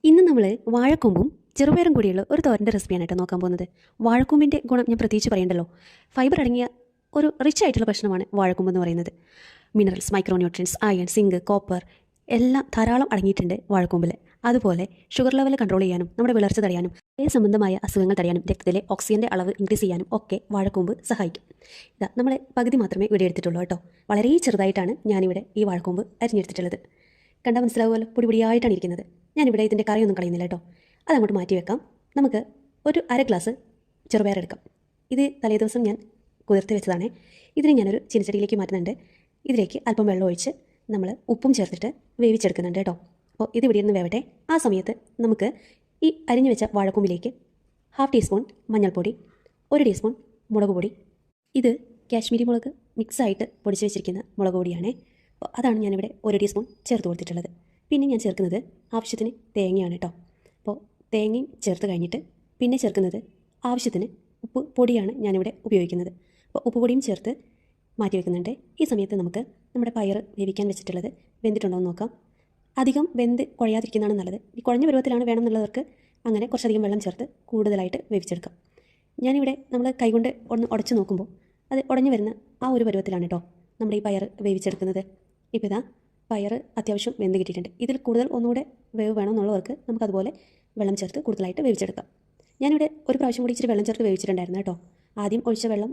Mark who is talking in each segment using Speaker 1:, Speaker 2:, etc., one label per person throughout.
Speaker 1: ഇന്ന് നമ്മൾ വാഴക്കൊമ്പും ചെറുപയറും കൂടിയുള്ള ഒരു തോരൻ്റെ റെസിപ്പിയാണ് കേട്ടോ നോക്കാൻ പോകുന്നത്. വാഴക്കൊമ്പിൻ്റെ ഗുണം ഞാൻ പ്രത്യേകിച്ച് പറയണ്ടല്ലോ. ഫൈബർ അടങ്ങിയ ഒരു റിച്ച് ആയിട്ടുള്ള ഭക്ഷണമാണ് വാഴക്കൊമ്പ് എന്ന് പറയുന്നത്. Minerals, micronutrients, iron, zinc, copper എല്ലാം ധാരാളം അടങ്ങിയിട്ടുണ്ട് വാഴക്കൊമ്പിൽ. അതുപോലെ ഷുഗർ ലെവൽ കൺട്രോൾ ചെയ്യാനും നമ്മുടെ വിളർച്ച തടയാനും സംബന്ധമായ അസുഖങ്ങൾ തടയാനും രക്തത്തിലെ ഓക്സിജൻ്റെ അളവ് ഇൻക്രീസ് ചെയ്യാനും ഒക്കെ വാഴക്കൊമ്പ് സഹായിക്കും. ഇതാ നമ്മൾ പകുതി മാത്രമേ ഇവിടെ എടുത്തിട്ടുള്ളൂ കേട്ടോ. വളരെ ചെറുതായിട്ടാണ് ഞാനിവിടെ ഈ വാഴക്കൊമ്പ് അരിഞ്ഞെടുത്തിട്ടുള്ളത്. കണ്ടാൽ മനസ്സിലാവുമല്ലോ, പൊടി പൊടിയായിട്ടാണ് ഇരിക്കുന്നത്. ഞാനിവിടെ ഇതിൻ്റെ കറിയൊന്നും കളയുന്നില്ല കേട്ടോ. അതങ്ങോട്ട് മാറ്റി വെക്കാം. നമുക്ക് ഒരു അര ഗ്ലാസ് ചെറുപയർ എടുക്കാം. ഇത് തലേദിവസം ഞാൻ കുതിർത്ത് വെച്ചതാണ്. ഇതിനെ ഞാനൊരു ചീനച്ചട്ടിയിലേക്ക് മാറ്റുന്നുണ്ട്. ഇതിലേക്ക് അല്പം വെള്ളം ഒഴിച്ച് നമ്മൾ ഉപ്പും ചേർത്തിട്ട് വേവിച്ചെടുക്കുന്നുണ്ട് കേട്ടോ. അപ്പോൾ ഇത് ഇവിടെ നിന്ന് വേവട്ടെ. ആ സമയത്ത് നമുക്ക് ഈ അരിഞ്ഞു വെച്ച വാഴക്കൊമ്പിലേക്ക് 1/2 ടീസ്പൂൺ മഞ്ഞൾപ്പൊടി, 1 ടീസ്പൂൺ മുളക് പൊടി, ഇത് കാശ്മീരി മുളക് മിക്സായിട്ട് പൊടിച്ച് വെച്ചിരിക്കുന്ന മുളക് പൊടിയാണ്. അപ്പോൾ അതാണ് ഞാനിവിടെ 1 ടീസ്പൂൺ ചേർത്ത് കൊടുത്തിട്ടുള്ളത്. പിന്നെ ഞാൻ ചേർക്കുന്നത് ആവശ്യത്തിന് തേങ്ങയാണ് കേട്ടോ. അപ്പോൾ തേങ്ങയും ചേർത്ത് കഴിഞ്ഞിട്ട് പിന്നെ ചേർക്കുന്നത് ആവശ്യത്തിന് ഉപ്പ് പൊടിയാണ് ഞാനിവിടെ ഉപയോഗിക്കുന്നത്. അപ്പോൾ ഉപ്പ് പൊടിയും ചേർത്ത് മാറ്റി വെക്കുന്നുണ്ട്. ഈ സമയത്ത് നമുക്ക് നമ്മുടെ പയർ വേവിക്കാൻ വെച്ചിട്ടുള്ളത് വെന്തിട്ടുണ്ടോ എന്ന് നോക്കാം. അധികം വെന്ത് കുഴയാതിരിക്കുന്നതാണ് നല്ലത്. ഈ കുഴഞ്ഞ പരുവത്തിലാണ് വേണമെന്നുള്ളവർക്ക് അങ്ങനെ കുറച്ചധികം വെള്ളം ചേർത്ത് കൂടുതലായിട്ട് വേവിച്ചെടുക്കാം. ഞാനിവിടെ നമ്മൾ കൈകൊണ്ട് ഒന്ന് ഉടച്ച് നോക്കുമ്പോൾ അത് ഉടഞ്ഞു വരുന്ന ആ ഒരു പരുവത്തിലാണ് കേട്ടോ നമ്മുടെ ഈ പയർ വേവിച്ചെടുക്കുന്നത്. ഇപ്പോൾ ഇതാ പയർ അത്യാവശ്യം വെന്ത് കിട്ടിയിട്ടുണ്ട്. ഇതിൽ കൂടുതൽ ഒന്നുകൂടെ വേവ് വേണമെന്നുള്ളവർക്ക് നമുക്കതുപോലെ വെള്ളം ചേർത്ത് കൂടുതലായിട്ട് വേവിച്ചെടുക്കാം. ഞാനിവിടെ ഒരു പ്രാവശ്യം കൂടി ഇച്ചിരി വെള്ളം ചേർത്ത് വേവിച്ചിട്ടുണ്ടായിരുന്നു കേട്ടോ. ആദ്യം ഒഴിച്ച വെള്ളം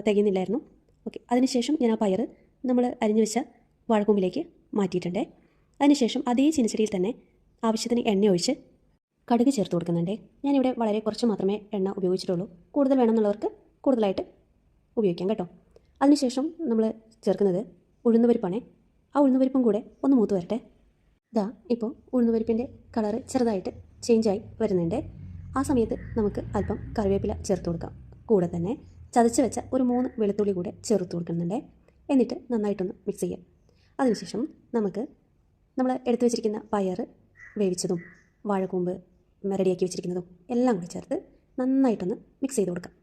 Speaker 1: തികയുന്നില്ലായിരുന്നു. ഓക്കെ, അതിനുശേഷം ഞാൻ ആ പയർ നമ്മൾ അരിഞ്ഞു വെച്ച വാഴക്കൊമ്പിലേക്ക് മാറ്റിയിട്ടുണ്ട്. അതിനുശേഷം അതേ ചീനച്ചട്ടിയിൽ തന്നെ ആവശ്യത്തിന് എണ്ണ ഒഴിച്ച് കടുക് ചേർത്ത് കൊടുക്കുന്നുണ്ട്. ഞാനിവിടെ വളരെ കുറച്ച് മാത്രമേ എണ്ണ ഉപയോഗിച്ചിട്ടുള്ളൂ. കൂടുതൽ വേണമെന്നുള്ളവർക്ക് കൂടുതലായിട്ട് ഉപയോഗിക്കാം കേട്ടോ. അതിനുശേഷം നമ്മൾ ചേർക്കുന്നത് ഉഴുന്നുപരിപ്പാണ്. ആ ഉഴുന്നുപരിപ്പും കൂടെ ഒന്ന് മൂത്ത് വരട്ടെ. ഇതാ ഇപ്പോൾ ഉഴുന്നുപരിപ്പിൻ്റെ കളറ് ചെറുതായിട്ട് ചേഞ്ചായി വരുന്നുണ്ട്. ആ സമയത്ത് നമുക്ക് അല്പം കറിവേപ്പില ചേർത്ത് കൊടുക്കാം. കൂടെ തന്നെ ചതച്ച് വെച്ച ഒരു 3 വെളുത്തുള്ളി കൂടെ ചേർത്ത് കൊടുക്കുന്നുണ്ട്. എന്നിട്ട് നന്നായിട്ടൊന്ന് മിക്സ് ചെയ്യാം. അതിനുശേഷം നമുക്ക് നമ്മൾ എടുത്തു വെച്ചിരിക്കുന്ന പയർ വേവിച്ചതും വാഴക്കൂമ്പ് റെഡിയാക്കി വെച്ചിരിക്കുന്നതും എല്ലാം കൂടി ചേർത്ത് നന്നായിട്ടൊന്ന് മിക്സ് ചെയ്ത് കൊടുക്കാം.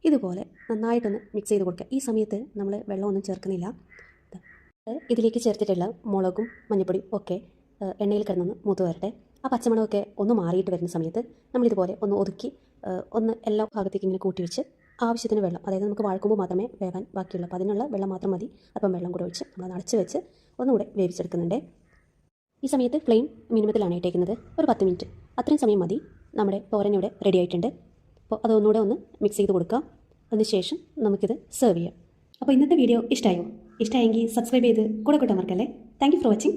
Speaker 1: ഇതുപോലെ നന്നായിട്ടൊന്ന് മിക്സ് ചെയ്ത് കൊടുക്കുക. ഈ സമയത്ത് നമ്മൾ വെള്ളമൊന്നും ചേർക്കുന്നില്ല. ഇതിലേക്ക് ചേർത്തിട്ടുള്ള മുളകും മഞ്ഞൾപ്പൊടിയും ഒക്കെ എണ്ണയിൽ കിടന്നൊന്ന് മൂത്ത് വരട്ടെ. ആ പച്ചമണമൊക്കെ ഒന്ന് മാറിയിട്ട് വരുന്ന സമയത്ത് നമ്മളിതുപോലെ ഒന്ന് ഒതുക്കി ഒന്ന് എല്ലാ ഭാഗത്തേക്ക് ഇങ്ങനെ കൂട്ടി വെച്ച് ആവശ്യത്തിന് വെള്ളം, അതായത് നമുക്ക് വാഴക്കൂമ്പ് മാത്രമേ വേവാൻ ബാക്കിയുള്ളൂ. അപ്പോൾ അതിനുള്ള വെള്ളം മാത്രം മതി. അപ്പം വെള്ളം കൂടെ ഒഴിച്ച് നമ്മൾ അടച്ച് വെച്ച് ഒന്നുകൂടെ വേവിച്ചെടുക്കുന്നുണ്ട്. ഈ സമയത്ത് ഫ്ലെയിം മിനിമത്തിലാണ് ഇട്ടേക്കുന്നത്. ഒരു 10 മിനിറ്റ് അത്രയും സമയം മതി. നമ്മുടെ തോരൻ ഇവിടെ റെഡി ആയിട്ടുണ്ട്. അപ്പോൾ അതൊന്നുകൂടെ ഒന്ന് മിക്സ് ചെയ്ത് കൊടുക്കാം. അതിനുശേഷം നമുക്കിത് സെർവ് ചെയ്യാം. അപ്പോൾ ഇന്നത്തെ വീഡിയോ ഇഷ്ടമായെങ്കിൽ സബ്സ്ക്രൈബ് ചെയ്ത് കൂടെ കൂട്ടാൻ മറക്കല്ലേ. Thank you for watching.